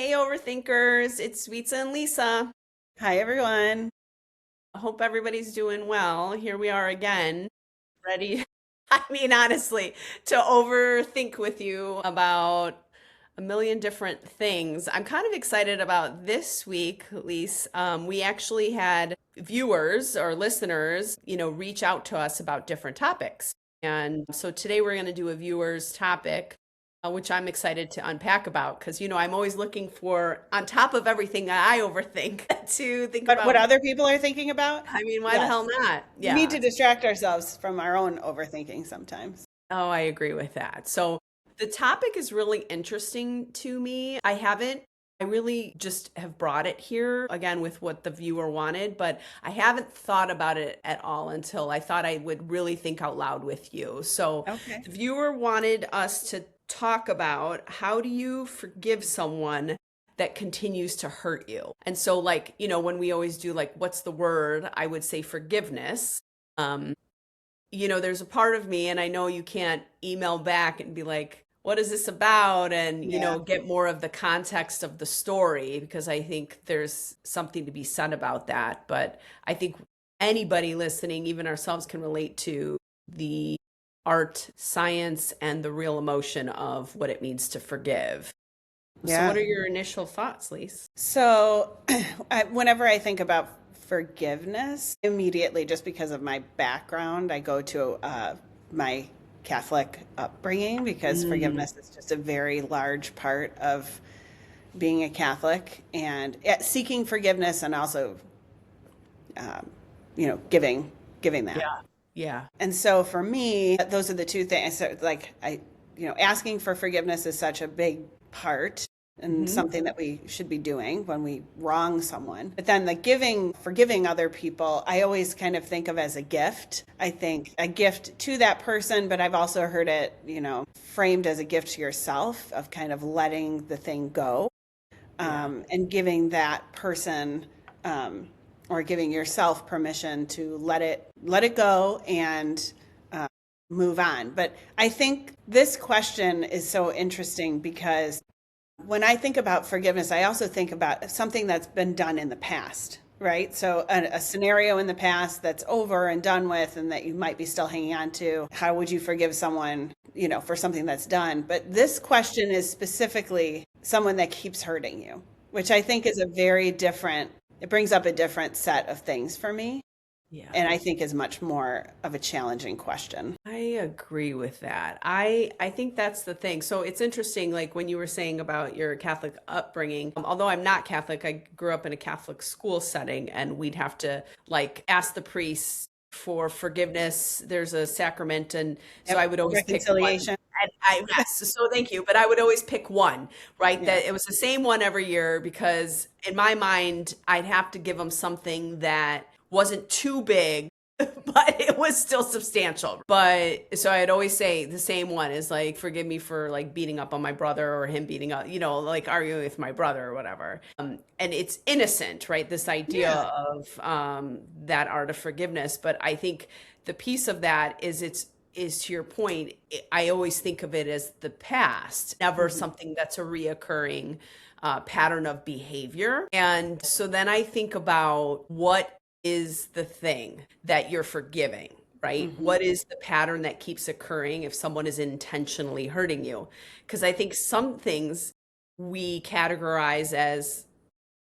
Hey, overthinkers, it's Sweets and Lisa. Hi, everyone. I hope everybody's doing well. Here we are again, ready, I mean, honestly, to overthink with you about a million different things. I'm kind of excited about this week, Lise. We actually had viewers or listeners, reach out to us about different topics. And so today we're going to do a viewer's topic, which I'm excited to unpack about because, I'm always looking for, on top of everything that I overthink, to think But what about, other people are thinking about? I mean, why the Yes. hell not? We need Yeah. to distract ourselves from our own overthinking sometimes. Oh, I agree with that. So the topic is really interesting to me. I really just have brought it here again with what the viewer wanted, but I haven't thought about it at all until I thought I would really think out loud with you. So Okay. the viewer wanted us to talk about how do you forgive someone that continues to hurt you? And so, like, when we always do, like, what's the word? I would say forgiveness. Um, there's a part of me, and I know you can't email back and be like, what is this about? And, Yeah. get more of the context of the story, because I think there's something to be said about that. But I think anybody listening, even ourselves, can relate to the art, science, and the real emotion of what it means to forgive. So, Yeah. what are your initial thoughts, Lise? So, whenever I think about forgiveness, immediately, just because of my background, I go to my Catholic upbringing because Mm, forgiveness is just a very large part of being a Catholic and seeking forgiveness and also, um, giving that. yeah, yeah. And so for me, those are the two things. So like asking for forgiveness is such a big part and Hmm. something that we should be doing when we wrong someone. But then the forgiving other people, I always kind of think of as a gift. I think a gift to that person, but I've also heard it, framed as a gift to yourself of kind of letting the thing go, Yeah. and giving that person, or giving yourself permission to let it go and move on. But I think this question is so interesting because when I think about forgiveness, I also think about something that's been done in the past, right? So a scenario in the past that's over and done with and that you might be still hanging on to. How would you forgive someone, for something that's done? But this question is specifically someone that keeps hurting you, which I think is a very different, it brings up a different set of things for me. Yeah. And I think is much more of a challenging question. I agree with that. I think that's the thing. So it's interesting, like when you were saying about your Catholic upbringing. Although I'm not Catholic, I grew up in a Catholic school setting, and we'd have to like ask the priest for forgiveness. There's a sacrament, and so Yep. I would always pick one. Reconciliation. And I yes, so thank you. But I would always pick one, right? Yeah. That it was the same one every year because in my mind, I'd have to give them something that wasn't too big but it was still substantial. But so I'd always say the same one is like, forgive me for like beating up on my brother or him beating up, like arguing with my brother or whatever. And it's innocent, right? This idea Yeah. of that art of forgiveness. But I think the piece of that is to your point, I always think of it as the past, never Mhm. something that's a reoccurring pattern of behavior. And so then I think about what is the thing that you're forgiving, right? Mhm. What is the pattern that keeps occurring if someone is intentionally hurting you? Because I think some things we categorize as,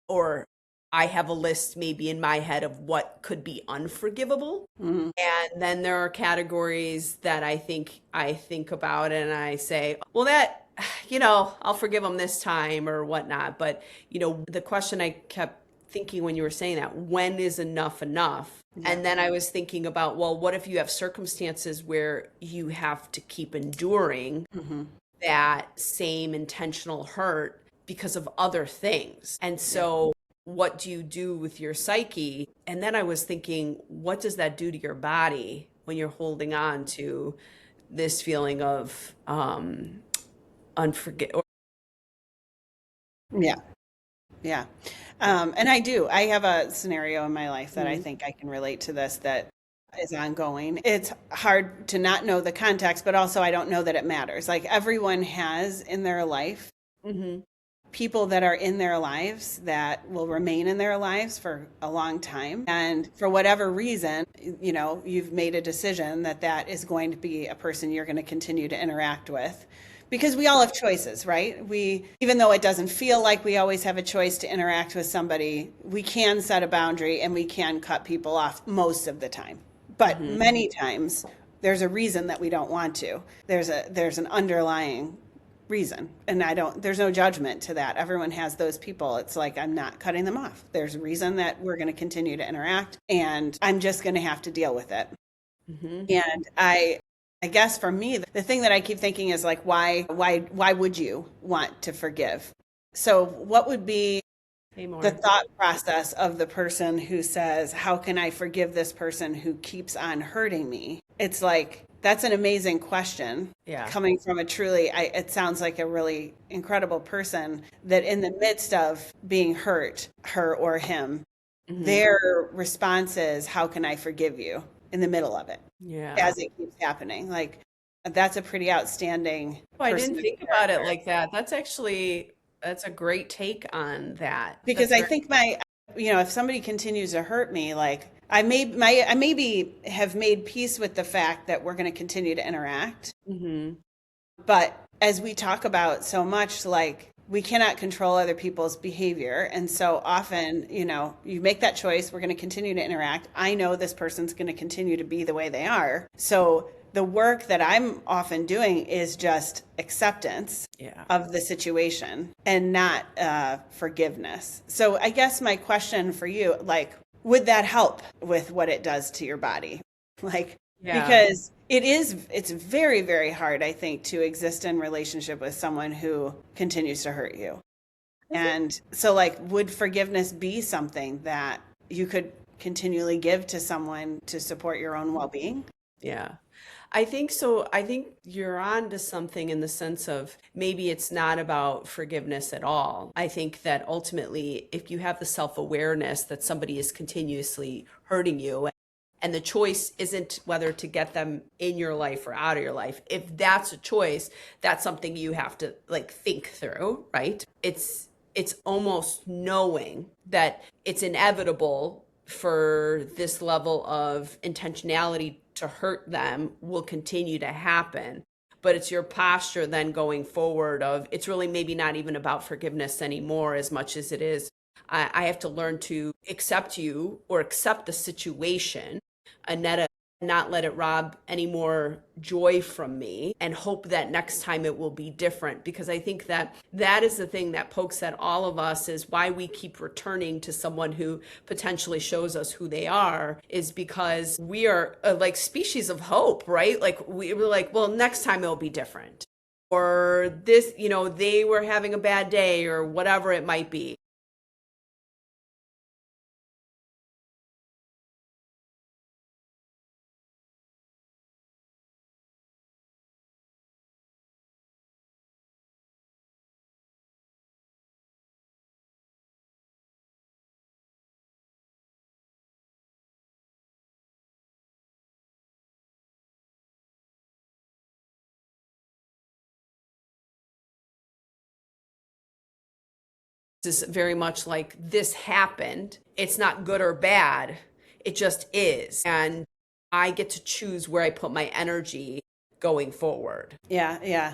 or I have a list maybe in my head of what could be unforgivable. Mhm. And then there are categories that I think about and I say, well, that, I'll forgive them this time or whatnot. But, the question I kept thinking when you were saying that, when is enough enough? Yeah. And then I was thinking about, well, what if you have circumstances where you have to keep enduring Mhm. that same intentional hurt because of other things? And Yeah. so what do you do with your psyche? And then I was thinking, what does that do to your body when you're holding on to this feeling of unforgive? Yeah. Yeah. And I do. I have a scenario in my life that I think I can relate to this that is ongoing. It's hard to not know the context, but also I don't know that it matters. Like everyone has in their life Mm-hmm. people that are in their lives that will remain in their lives for a long time. And for whatever reason, you've made a decision that that is going to be a person you're going to continue to interact with. Because we all have choices, right? Even though it doesn't feel like we always have a choice to interact with somebody, we can set a boundary and we can cut people off most of the time. But many times there's a reason that we don't want to. There's an underlying reason. And there's no judgment to that. Everyone has those people. It's like, I'm not cutting them off. There's a reason that we're going to continue to interact, and I'm just going to have to deal with it. And I guess for me, the thing that I keep thinking is like, why would you want to forgive? So what would be the thought process of the person who says, how can I forgive this person who keeps on hurting me? It's like, that's an amazing question. Yeah. Coming from it sounds like a really incredible person that in the midst of being hurt, her or him, their response is, how can I forgive you, in the middle of it? Yeah. As it keeps happening. Like, that's a pretty outstanding. Oh, I didn't think about it like that. That's a great take on that. Because I think if somebody continues to hurt me, like I maybe have made peace with the fact that we're going to continue to interact. But as we talk about so much, like, we cannot control other people's behavior. And so often, you make that choice. We're going to continue to interact. I know this person's going to continue to be the way they are. So the work that I'm often doing is just acceptance of the situation and not forgiveness. So I guess my question for you, like, would that help with what it does to your body? Like, because it's very, very hard, I think, to exist in relationship with someone who continues to hurt you. And so, like, would forgiveness be something that you could continually give to someone to support your own well-being? Yeah. I think so. I think you're on to something in the sense of maybe it's not about forgiveness at all. I think that ultimately, if you have the self-awareness that somebody is continuously hurting you, and the choice isn't whether to get them in your life or out of your life, if that's a choice, that's something you have to like think through, right? It's almost knowing that it's inevitable for this level of intentionality to hurt them will continue to happen. But it's your posture then going forward of, it's really maybe not even about forgiveness anymore as much as it is, I have to learn to accept you or accept the situation, Annetta, not let it rob any more joy from me, and hope that next time it will be different. Because I think that that is the thing that pokes at all of us, is why we keep returning to someone who potentially shows us who they are, is because we are a like species of hope, right? Like we're like, well, next time it'll be different, or this, they were having a bad day, or whatever it might be. Is very much like, this happened. It's not good or bad. It just is. And I get to choose where I put my energy going forward. Yeah, yeah.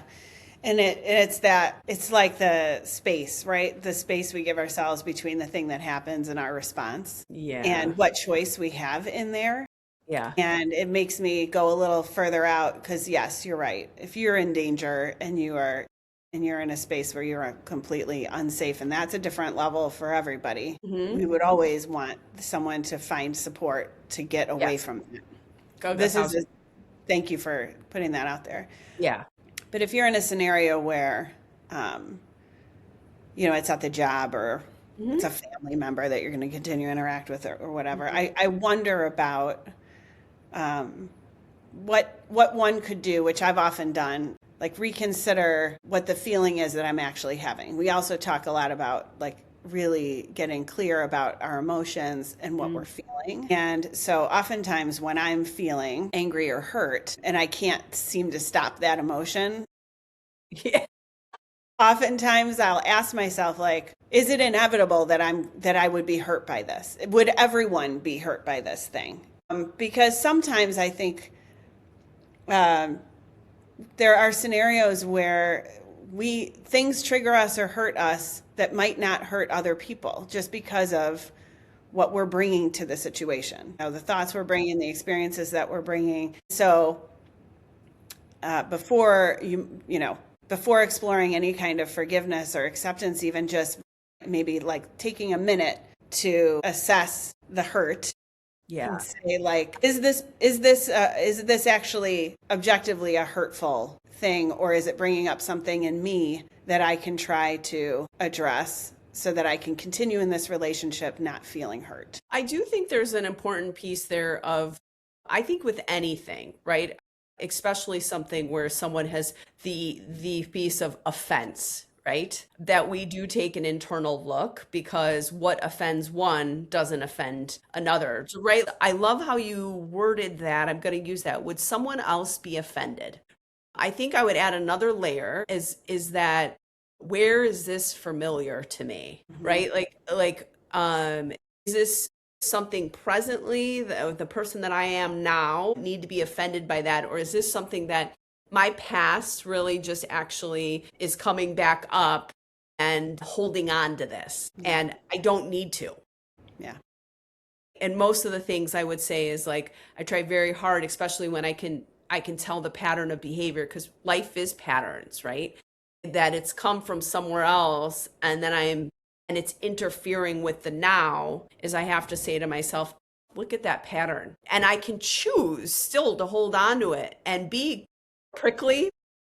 And it's like the space, right? The space we give ourselves between the thing that happens and our response. Yeah. And what choice we have in there. Yeah. And it makes me go a little further out, because yes, you're right. If you're in danger and you're in a space where you're completely unsafe, and that's a different level for everybody. We would always want someone to find support to get away from that. Thank you for putting that out there. Yeah. But if you're in a scenario where, it's at the job, or it's a family member that you're going to continue to interact with, or whatever, I wonder about what one could do, which I've often done, like reconsider what the feeling is that I'm actually having. We also talk a lot about like really getting clear about our emotions and what we're feeling. And so oftentimes when I'm feeling angry or hurt and I can't seem to stop that emotion, Yeah. oftentimes I'll ask myself, like, is it inevitable that I would be hurt by this? Would everyone be hurt by this thing? Because sometimes I think um, there are scenarios where we things trigger us or hurt us that might not hurt other people just because of what we're bringing to the situation. The thoughts we're bringing, the experiences that we're bringing. So before before exploring any kind of forgiveness or acceptance, even just maybe like taking a minute to assess the hurt and Yeah. say, like, is this actually objectively a hurtful thing, or is it bringing up something in me that I can try to address so that I can continue in this relationship not feeling hurt? I do think there's an important piece there of, I think with anything, right? Especially something where someone has the piece of offense, right? That we do take an internal look, because what offends one doesn't offend another, right? I love how you worded that. I'm going to use that. Would someone else be offended? I think I would add another layer is that, where is this familiar to me, Mhm. right? Is this something presently, the person that I am now need to be offended by that? Or is this something that my past really just actually is coming back up and holding on to this? Yeah. And I don't need to. Yeah. And most of the things I would say is like, I try very hard, especially when I can tell the pattern of behavior, because life is patterns, right? That it's come from somewhere else, and it's interfering with the now, is I have to say to myself, look at that pattern. And I can choose still to hold on to it and be prickly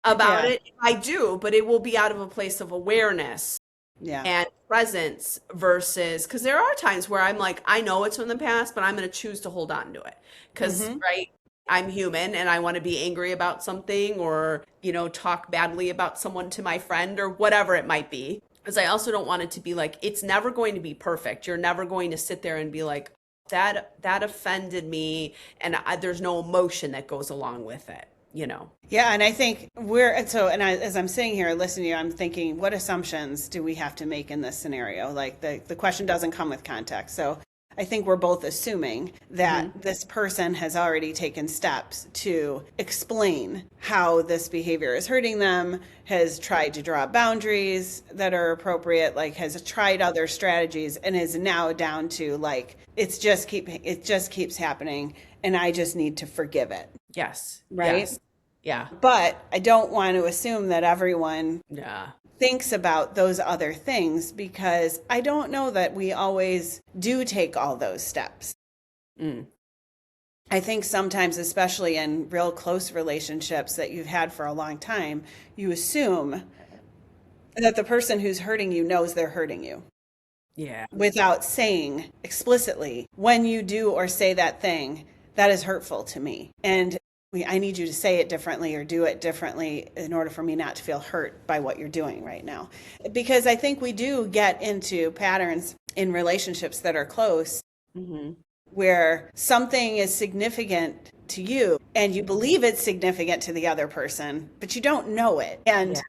about Yeah. it if I do, but it will be out of a place of awareness Yeah. and presence, versus, because there are times where I'm like, I know it's from the past, but I'm going to choose to hold on to it because, Hmm. right, I'm human and I want to be angry about something, or talk badly about someone to my friend or whatever it might be, because I also don't want it to be like, it's never going to be perfect. You're never going to sit there and be like, that offended me, and there's no emotion that goes along with it. Yeah, and I think as I'm sitting here listening to you, I'm thinking, what assumptions do we have to make in this scenario? Like the question doesn't come with context. So I think we're both assuming that Hmm. this person has already taken steps to explain how this behavior is hurting them, has tried to draw boundaries that are appropriate, like has tried other strategies, and is now down to like it just keeps happening, and I just need to forgive it, Yes. right? Yes. Yeah. But I don't want to assume that everyone Yeah. thinks about those other things, because I don't know that we always do take all those steps. Mm. I think sometimes, especially in real close relationships that you've had for a long time, you assume that the person who's hurting you knows they're hurting you Yeah. without saying explicitly, when you do or say that thing, that is hurtful to me. And I need you to say it differently or do it differently in order for me not to feel hurt by what you're doing right now. Because I think we do get into patterns in relationships that are close Hmm. where something is significant to you and you believe it's significant to the other person, but you don't know it. And Yeah.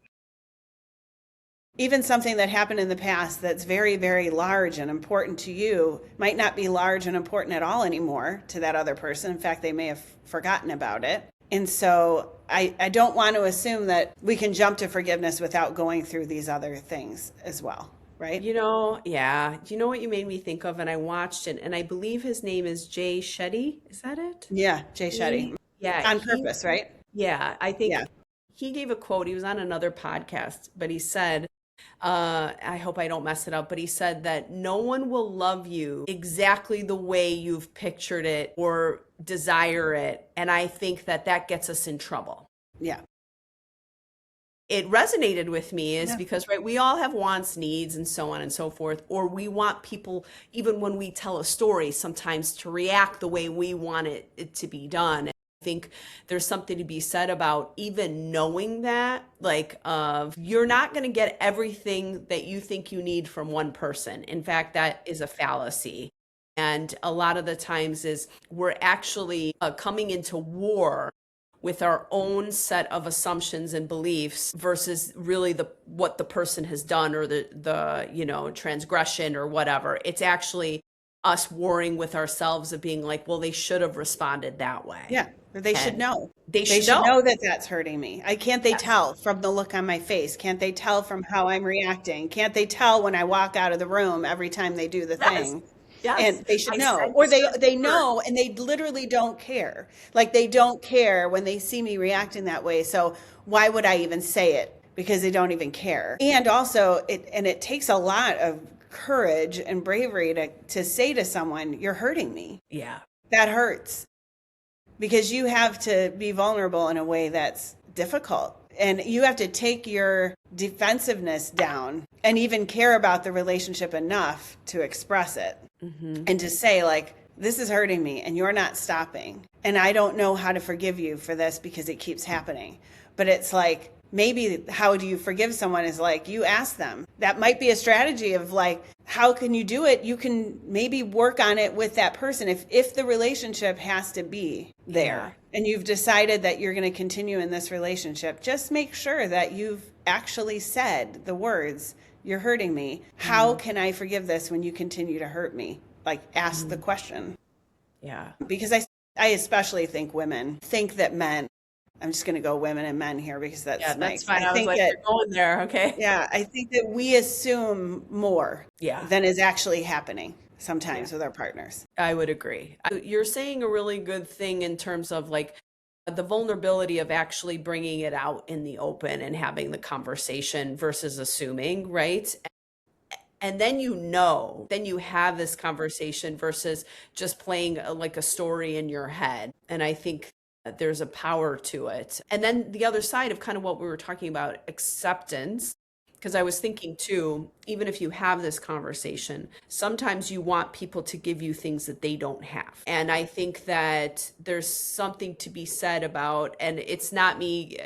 even something that happened in the past that's very, very large and important to you might not be large and important at all anymore to that other person. In fact, they may have forgotten about it. And so I don't want to assume that we can jump to forgiveness without going through these other things as well, right? Yeah. You know what you made me think of? And I watched it, and I believe his name is Jay Shetty. Is that it? Yeah, Jay Shetty. Yeah, On purpose, right? yeah, I Yeah. think he gave a quote. He was on another podcast, but he said, I hope I don't mess it up, but he said that no one will love you exactly the way you've pictured it or desire it. And I think that gets us in trouble. Yeah. It resonated with me is Yeah. because, right, we all have wants, needs, and so on and so forth. Or we want people, even when we tell a story, sometimes to react the way we want it to be done. And I think there's something to be said about even knowing that, like, you're not going to get everything that you think you need from one person. In fact, that is a fallacy. And a lot of the times is we're actually coming into war with our own set of assumptions and beliefs versus really the what the person has done or the transgression or whatever. It's actually us warring with ourselves of being like, well, they should have responded that way. Yeah, they should And know. they They should should know. know that that's hurting me. Can't they Yes. tell from the look on my face? Can't they tell from how I'm reacting? Can't they tell when I walk out of the room every time they do the Yes. thing? Yes. And they should I know. Or sense they your they hurt. know and they literally don't care. Like they don't care when they see me reacting that way. So why would I even say it? Because they don't even care. And also it takes a lot of courage and bravery to say to someone, you're hurting me. Yeah. That hurts because you have to be vulnerable in a way that's difficult. And you have to take your defensiveness down and even care about the relationship enough to express it and to say, like, this is hurting me and you're not stopping. And I don't know how to forgive you for this because it keeps happening. But it's like, maybe how do you forgive someone is like you ask them. That might be a strategy of like, how can you do it? You can maybe work on it with that person if the relationship has to be Yeah. there and you've decided that you're going to continue in this relationship. Just make sure that you've actually said the words, you're hurting me. How can I forgive this when you continue to hurt me? Like ask the question. Yeah. Because I especially think women think that men, I'm just going to go women and men here because Yeah, that's that's nice. fine. I was like, you're going there. Okay. I think that we assume more Yeah. than is actually happening Yeah. sometimes with our partners. I would agree. You're saying a really good thing in terms of like the vulnerability of actually bringing it out in the open and having the conversation versus assuming, right? And then you have this conversation versus just playing like a story in your head. And I think that there's a power to it. And then the other side of kind of what we were talking about, acceptance, because I was thinking too, even if you have this conversation, sometimes you want people to give you things that they don't have. And I think that there's something to be said about, and it's not me,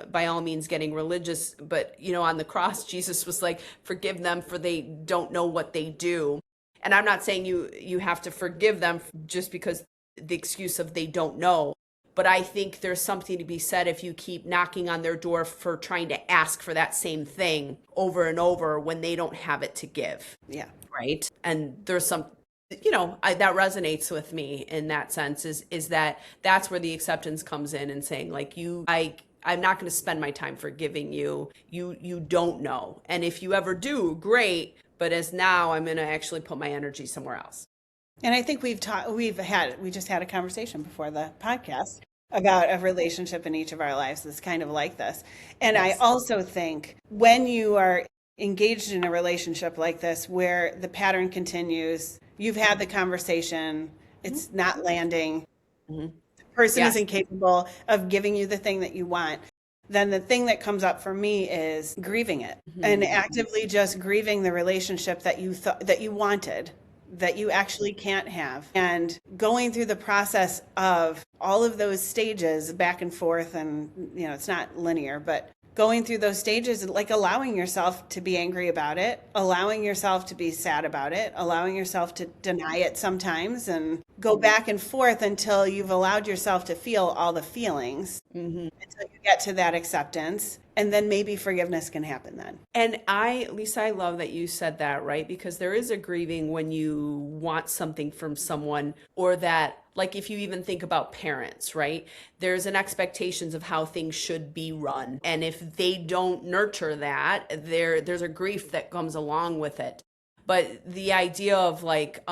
by all means getting religious, but, on the cross, Jesus was like, forgive them for they don't know what they do. And I'm not saying you have to forgive them just because the excuse of they don't know. But I think there's something to be said if you keep knocking on their door for trying to ask for that same thing over and over when they don't have it to give, Yeah. right? And there's some, that resonates with me in that sense is that that's where the acceptance comes in and saying like I'm not going to spend my time forgiving you. You don't know. And if you ever do, great. But as now, I'm going to actually put my energy somewhere else. And I think we just had a conversation before the podcast about a relationship in each of our lives that's kind of like this. And I Yes. also think when you are engaged in a relationship like this where the pattern continues, you've had the conversation, it's not landing, Hmm. the person is Yes. incapable of giving you the thing that you want, then the thing that comes up for me is grieving it and Hmm. actively just grieving the relationship that you thought that you wanted that you actually can't have and going through the process of all of those stages back and forth and it's not linear but going through those stages and like allowing yourself to be angry about it, allowing yourself to be sad about it, allowing yourself to deny it sometimes and go back and forth until you've allowed yourself to feel all the feelings Hmm. until you get to that acceptance. And then maybe forgiveness can happen then. And Lisa, I love that you said that, right? Because there is a grieving when you want something from someone or that, like if you even think about parents, right? There's an expectations of how things should be run. And if they don't nurture that, there's a grief that comes along with it. But the idea of like,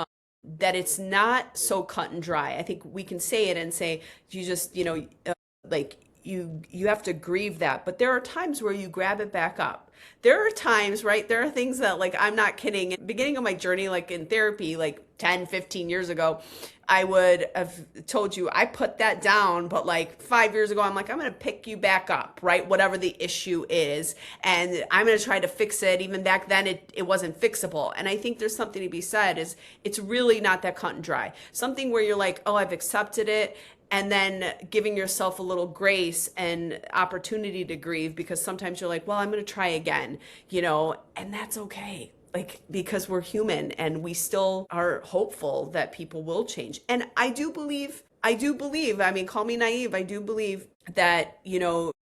that it's not so cut and dry. I think we can say it and say, you just, like you have to grieve that, but there are times where you grab it back up. There are times, right? There are things that like I'm not kidding, at the beginning of my journey, like in therapy, like 10, 15 years ago, I would have told you I put that down, but like 5 years ago, I'm like, I'm going to pick you back up, right? Whatever the issue is. And I'm going to try to fix it. Even back then, it wasn't fixable. And I think there's something to be said is it's really not that cut and dry. Something where you're like, oh, I've accepted it. And then giving yourself a little grace and opportunity to grieve because sometimes you're like, well, I'm going to try again, and that's okay. Like, because we're human and we still are hopeful that people will change. And I do believe, I do believe, I mean, call me naive, I do believe that,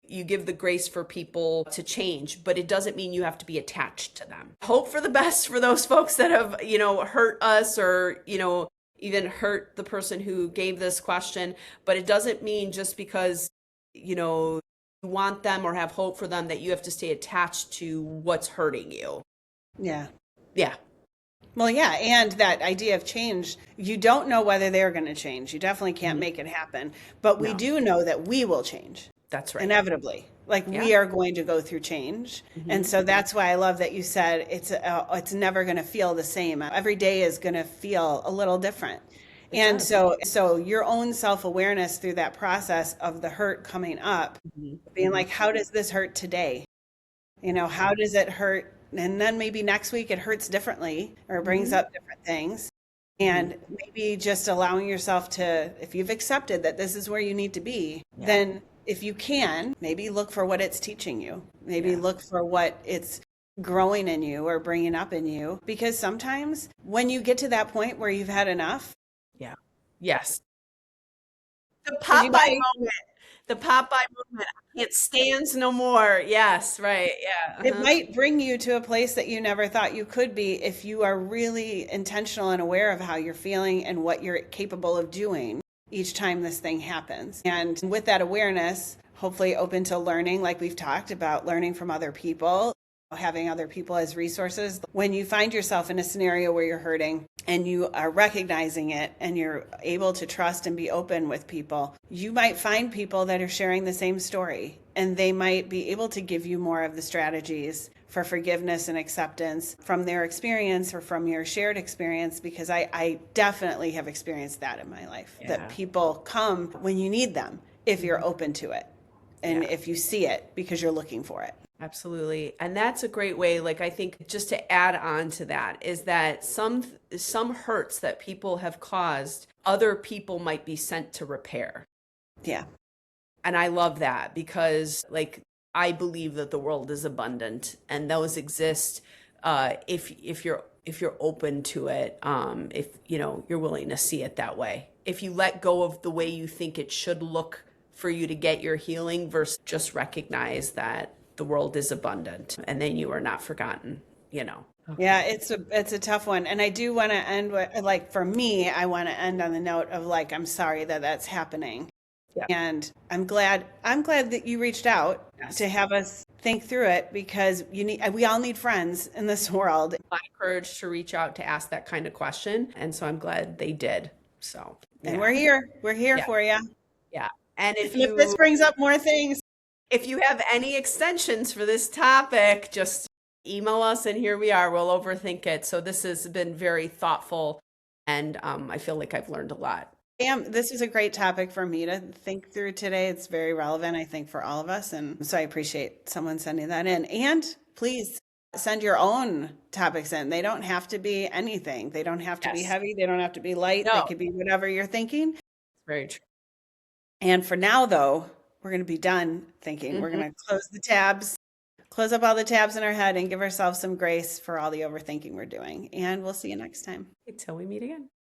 you give the grace for people to change, but it doesn't mean you have to be attached to them. Hope for the best for those folks that have, hurt us or, even hurt the person who gave this question. But it doesn't mean just because, you want them or have hope for them that you have to stay attached to what's hurting you. Yeah. Yeah. Well, yeah, and that idea of change, you don't know whether they're going to change. You definitely can't Mhm. make it happen, but we No, do know that we will change that's right. inevitably. Like Yeah. we are going to go through change. And Hmm. so that's why I love that you said it's never going to feel the same. Every day is going to feel a little different. It And does. so your own self-awareness through that process of the hurt coming up, Hmm. being like, how does this hurt today? How does it hurt? And then maybe next week it hurts differently or brings Hmm. up different things. Hmm. And maybe just allowing yourself to, if you've accepted that this is where you need to be, Yeah. then if you can, maybe look for what it's teaching you. Maybe Yeah. look for what it's growing in you or bringing up in you. Because sometimes when you get to that point where you've had enough, Yeah. Yes. The because you Popeye might, moment. The Popeye moment. I can't stand no more. Yes, right. Yeah. it Uh-huh. might bring you to a place that you never thought you could be if you are really intentional and aware of how you're feeling and what you're capable of doing each time this thing happens. And with that awareness, hopefully open to learning, like we've talked about, learning from other people, having other people as resources. When you find yourself in a scenario where you're hurting and you are recognizing it and you're able to trust and be open with people, you might find people that are sharing the same story and they might be able to give you more of the strategies for forgiveness and acceptance from their experience or from your shared experience, because I definitely have experienced that in my life, that Yeah. people come when you need them if you're Mhm. open to it and Yeah. if you see it because you're looking for it. Absolutely. And that's a great way, like I think just to add on to that is that some hurts that people have caused, other people might be sent to repair. Yeah. And I love that because like I believe that the world is abundant and those exist if you're open to it, if you're willing to see it that way. If you let go of the way you think it should look for you to get your healing versus just recognize that the world is abundant and then you are not forgotten. Yeah, Okay. it's a tough one. And I do want to end with, like, for me, I want to end on the note of like, I'm sorry that that's happening. Yeah. And I'm glad that you reached out to Yes. have us think through it, because we all need friends in this world. My courage to reach out to ask that kind of question. And so I'm glad they did. So, And yeah. we're here Yeah. for you. Yeah. And if And if this you brings up more things, if you have any extensions for this topic, just email us and here we are. We'll overthink it. So this has been very thoughtful and I feel like I've learned a lot. this is a great topic for me to think through today. It's very relevant, I think, for all of us. And so I appreciate someone sending that in. And please send your own topics in. They don't have to be anything. They don't have to be Yes. heavy. They don't have to be light. They No, could be whatever you're thinking. very true. And for now, though, we're going to be done thinking. We're Mhm. going to close up all the tabs in our head and give ourselves some grace for all the overthinking we're doing. And we'll see you next time. Until we meet again.